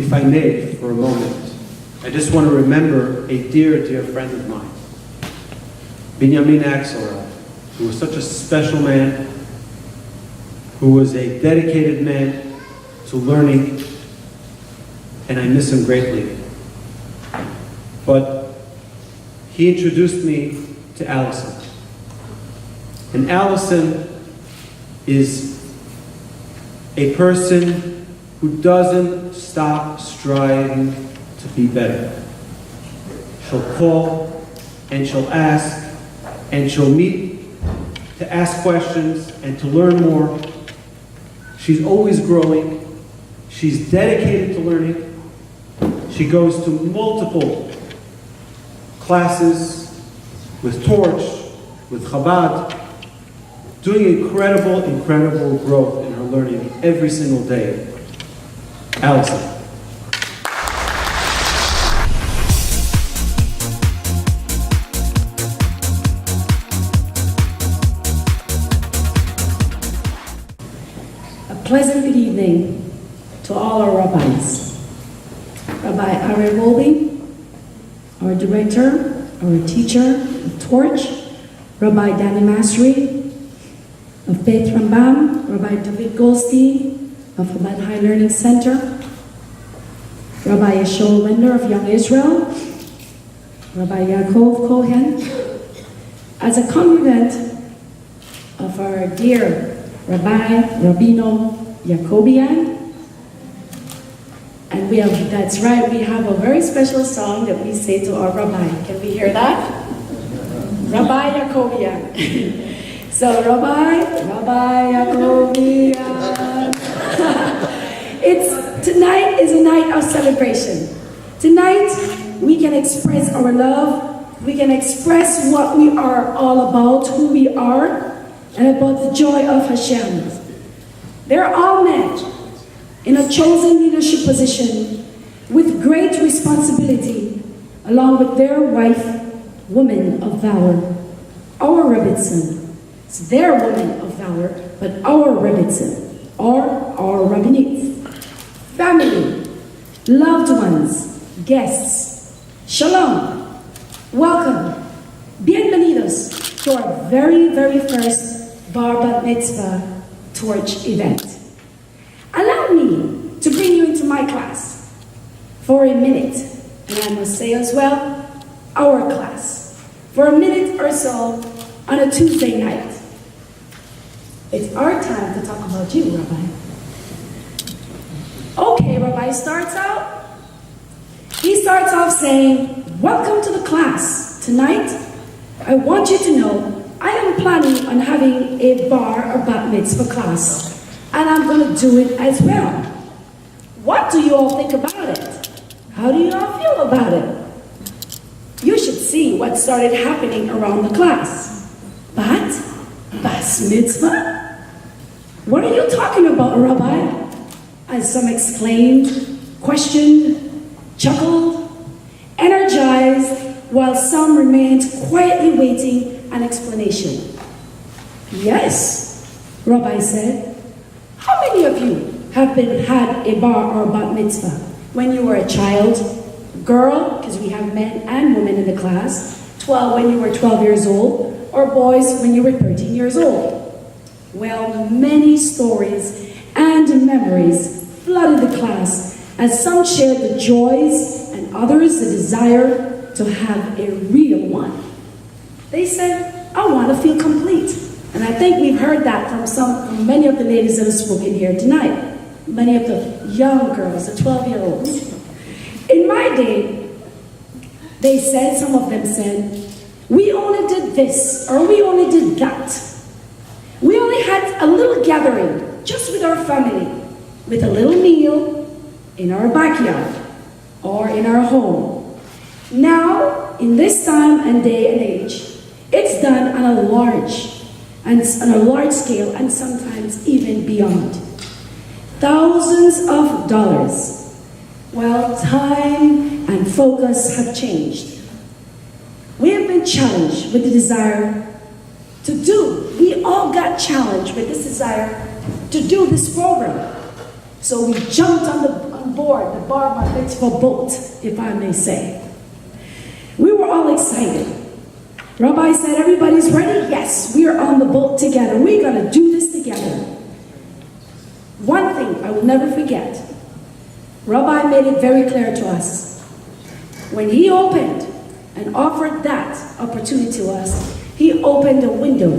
if I may, for a moment, I just want to remember a dear, dear friend of mine, Binyamin Axelrod, who was such a special man, who was a dedicated man to learning, and I miss him greatly. But he introduced me to Allyson. And Allyson is a person who doesn't stop striving to be better. She'll call and she'll ask and she'll meet to ask questions and to learn more. She's always growing. She's dedicated to learning. She goes to multiple classes with Torch, with Chabad, doing incredible, incredible growth in her learning every single day. Allyson. A pleasant good evening to all our rabbis. Rabbi Ari Wolbe, our director, our teacher of Torch, Rabbi Danny Masri of Beth Rambam, Rabbi David Goldstein of Chabad High Learning Center, Rabbi Yeshua Linder of Young Israel, Rabbi Yaakov Cohen, as a congregant of our dear Rabbi Rabino Yacobian. And we have a very special song that we say to our Rabbi. Can we hear that? Rabbi Yacobian. So Rabbi Yacobian. Tonight is a night of celebration. Tonight we can express our love. We can express what we are all about, who we are, and about the joy of Hashem. They're all men in a chosen leadership position with great responsibility, along with their wife, woman of valor, our Rebbitzin. It's their woman of valor, but our Rebbitzin, or our rabbinit, family, loved ones, guests, shalom, welcome, bienvenidos to our very, very first Bar Bat Mitzvah Torch event. Allow me to bring you into my class for a minute, and I must say as well, our class, for a minute or so on a Tuesday night. It's our time to talk about you, Rabbi. Okay, Rabbi starts out. He starts off saying, welcome to the class. Tonight, I want you to know I am planning on having a bar or bat mitzvah class. And I'm going to do it as well. What do you all think about it? How do you all feel about it? You should see what started happening around the class. Bas mitzvah? What are you talking about, Rabbi? As some exclaimed, questioned, chuckled, energized, while some remained quietly waiting an explanation. Yes, Rabbi said. How many of you have had a bar or bat mitzvah when you were a child, girl, because we have men and women in the class, 12 when you were 12 years old, or boys when you were 13 years old? Well, many stories and memories flooded the class as some shared the joys and others the desire to have a real one. They said, I want to feel complete. And I think we've heard that from many of the ladies that have spoken here tonight. Many of the young girls, the 12-year-olds. In my day, they said, some of them said, we only did this, or we only did that. We only had a little gathering, just with our family, with a little meal in our backyard, or in our home. Now, in this time and day and age, it's done on a large scale, and sometimes even beyond. Thousands of dollars. Well, time and focus have changed. We have been challenged with the desire to do. We all got challenged with this desire to do this program. So we jumped on on board the Bar Mitzvah boat, if I may say. We were all excited. Rabbi said, everybody's ready? Yes, we are on the boat together. We're going to do this together. One thing I will never forget. Rabbi made it very clear to us. When he opened and offered that opportunity to us, he opened a window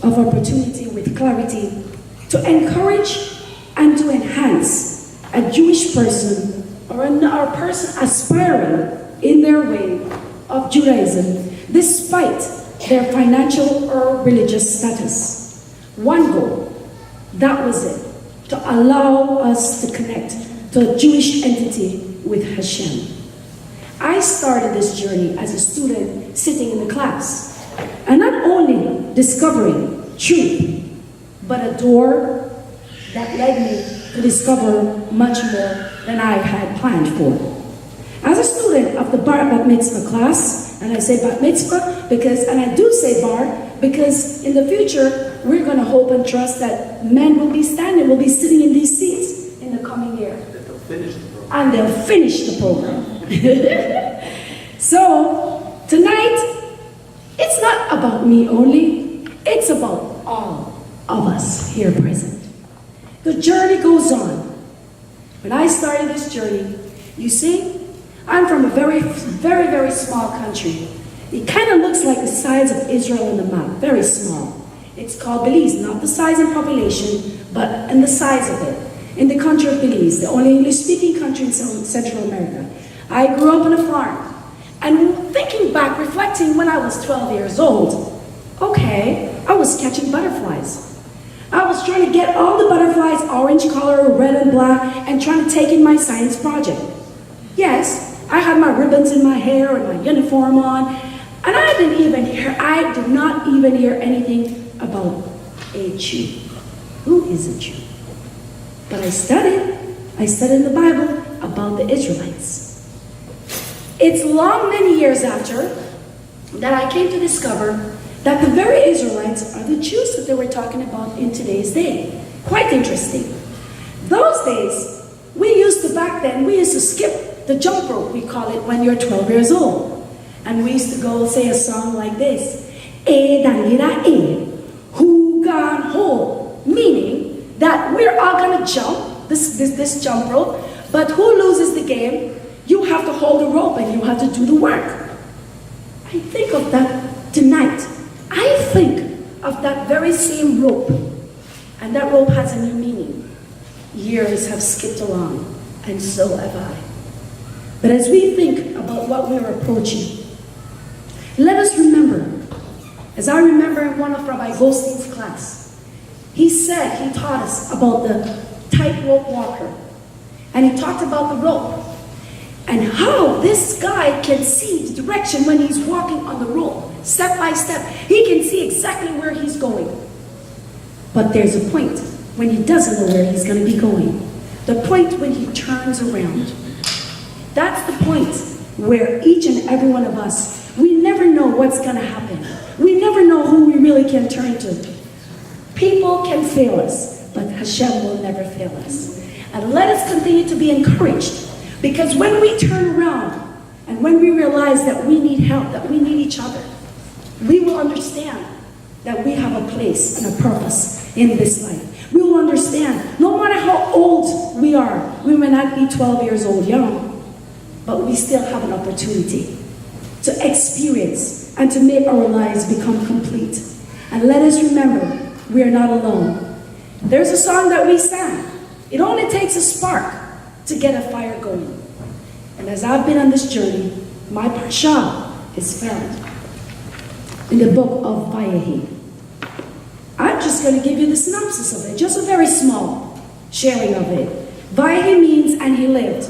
of opportunity with clarity to encourage and to enhance a Jewish person or a person aspiring in their way of Judaism, despite their financial or religious status. One goal, that was it, to allow us to connect to a Jewish entity with Hashem. I started this journey as a student sitting in the class, and not only discovering truth, but a door that led me to discover much more than I had planned for. As a student of the Bar Mitzvah class, and I say Bar Mitzvah because, and I do say Bar, because in the future, we're going to hope and trust that men will be sitting in these seats in the coming year. And they'll finish the program. So, tonight, it's not about me only, it's about all of us here present. The journey goes on. When I started this journey, you see, I'm from a very, very, very small country. It kind of looks like the size of Israel on the map, very small. It's called Belize, not the size in population, but in the size of it. In the country of Belize, the only English-speaking country in Central America. I grew up on a farm. And thinking back, reflecting when I was 12 years old, okay, I was catching butterflies. I was trying to get all the butterflies, orange color, red and black, and trying to take in my science project. Yes, I had my ribbons in my hair and my uniform on, and I did not even hear anything about a Jew. Who is a Jew? But I studied in the Bible about the Israelites. It's long many years after that I came to discover that the very Israelites are the Jews that they were talking about in today's day. Quite interesting. Those days, we used to skip the jump rope, we call it, when you're 12 years old. And we used to go say a song like this. E danira e, hu gan ho, meaning that we're all gonna jump this jump rope, but who loses the game? You have to hold the rope and you have to do the work. I think of that tonight. I think of that very same rope, and that rope has a new meaning. Years have skipped along, and so have I. But as we think about what we're approaching, let us remember, as I remember in one of Rabbi Goldstein's class, he taught us about the tightrope walker, and he talked about the rope, and how this guy can see the direction when he's walking on the rope, step by step. He can see exactly where he's going. But there's a point when he doesn't know where he's going to be going. The point when he turns around. That's the point where each and every one of us, we never know what's going to happen. We never know who we really can turn to. People can fail us, but Hashem will never fail us. And let us continue to be encouraged. Because when we turn around and when we realize that we need help, that we need each other, we will understand that we have a place and a purpose in this life. We will understand, no matter how old we are, we may not be 12 years old young, but we still have an opportunity to experience and to make our lives become complete. And let us remember, we are not alone. There's a song that we sang. It only takes a spark to get a fire going. And as I've been on this journey, my parsha is found in the book of Vayehi. I'm just going to give you the synopsis of it, just a very small sharing of it. Vayehi means "and he lived."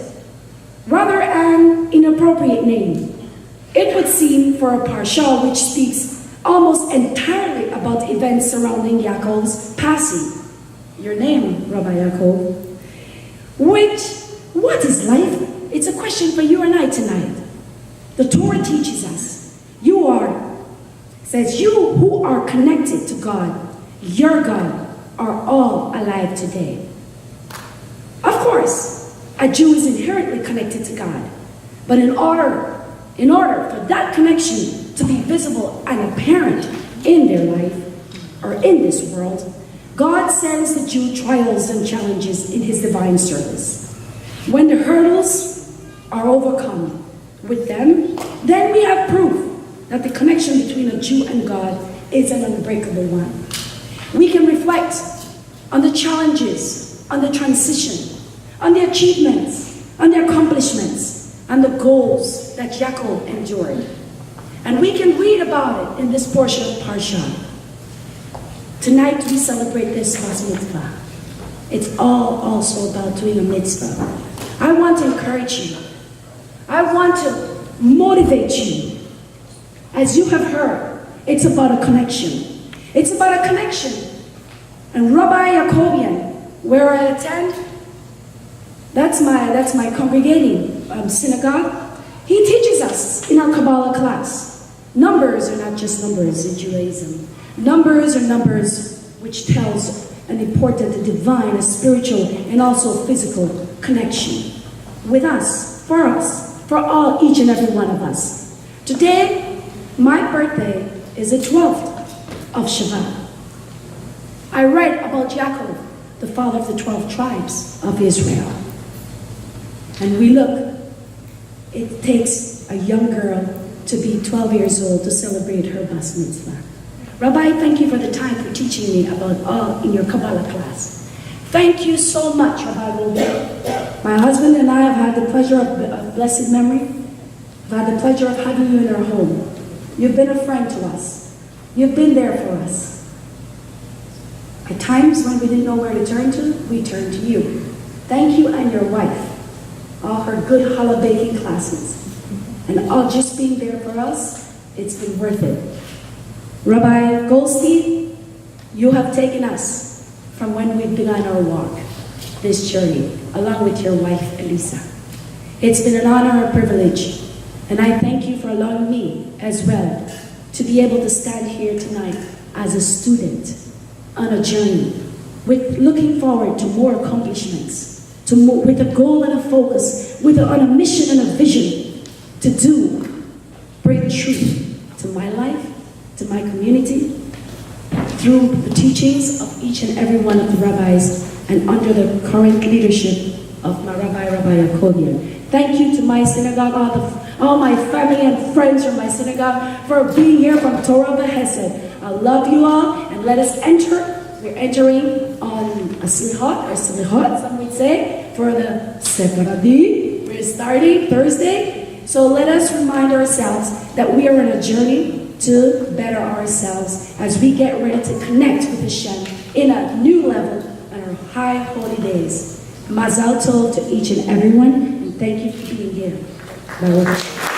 Rather an inappropriate name, it would seem, for a parsha which speaks almost entirely about events surrounding Yaakov's passing. Your name, Rabbi Yaakov. What is life? It's a question for you and I tonight. The Torah teaches us, you who are connected to God, your God, are all alive today. Of course, A Jew is inherently connected to God. But in order for that connection to be visible and apparent in their life, or in this world, God sends the Jew trials and challenges in his divine service. When the hurdles are overcome with them, then we have proof that the connection between a Jew and God is an unbreakable one. We can reflect on the challenges, on the transition, on the achievements, on the accomplishments, and the goals that Yaakov endured. And we can read about it in this portion of Parsha. Tonight we celebrate this mitzvah. It's all also about doing a mitzvah. I want to encourage you. I want to motivate you. As you have heard, it's about a connection. It's about a connection. And Rabbi Yakovian, where I attend, that's my congregating synagogue. He teaches us in our Kabbalah class. Numbers are not just numbers in Judaism. Numbers are numbers which tells an important, a divine, a spiritual, and also physical connection with us, for all, each and every one of us. Today, my birthday is the 12th of Shabbat. I read about Yaakov, the father of the 12 tribes of Israel. And we look, it takes a young girl to be 12 years old to celebrate her bas mitzvah. Rabbi, thank you for the time for teaching me about all in your Kabbalah class. Thank you so much, Rabbi Wolbe. My husband and I have had the pleasure of blessed memory. I've had the pleasure of having you in our home. You've been a friend to us. You've been there for us. At times when we didn't know where to turn to, we turned to you. Thank you and your wife. All her good challah baking classes. And all just being there for us, it's been worth it. Rabbi Goldstein, you have taken us from when we've begun our walk, this journey, along with your wife, Elisa. It's been an honor and privilege, and I thank you for allowing me as well to be able to stand here tonight as a student on a journey, with looking forward to more accomplishments, with a goal and a focus, on a mission and a vision to bring truth to my life, to my community, through the teachings of each and every one of the rabbis and under the current leadership of my Rabbi Yakovian. Thank you to my synagogue, all my family and friends from my synagogue for being here from Torah B'Hesed. I love you all, and let us enter. We're entering on a slichot, some would say, for the Sephardi. We're starting Thursday. So let us remind ourselves that we are on a journey to better ourselves as we get ready to connect with Hashem in a new level on our high holy days. Mazal tov to each and everyone, and thank you for being here. Bye.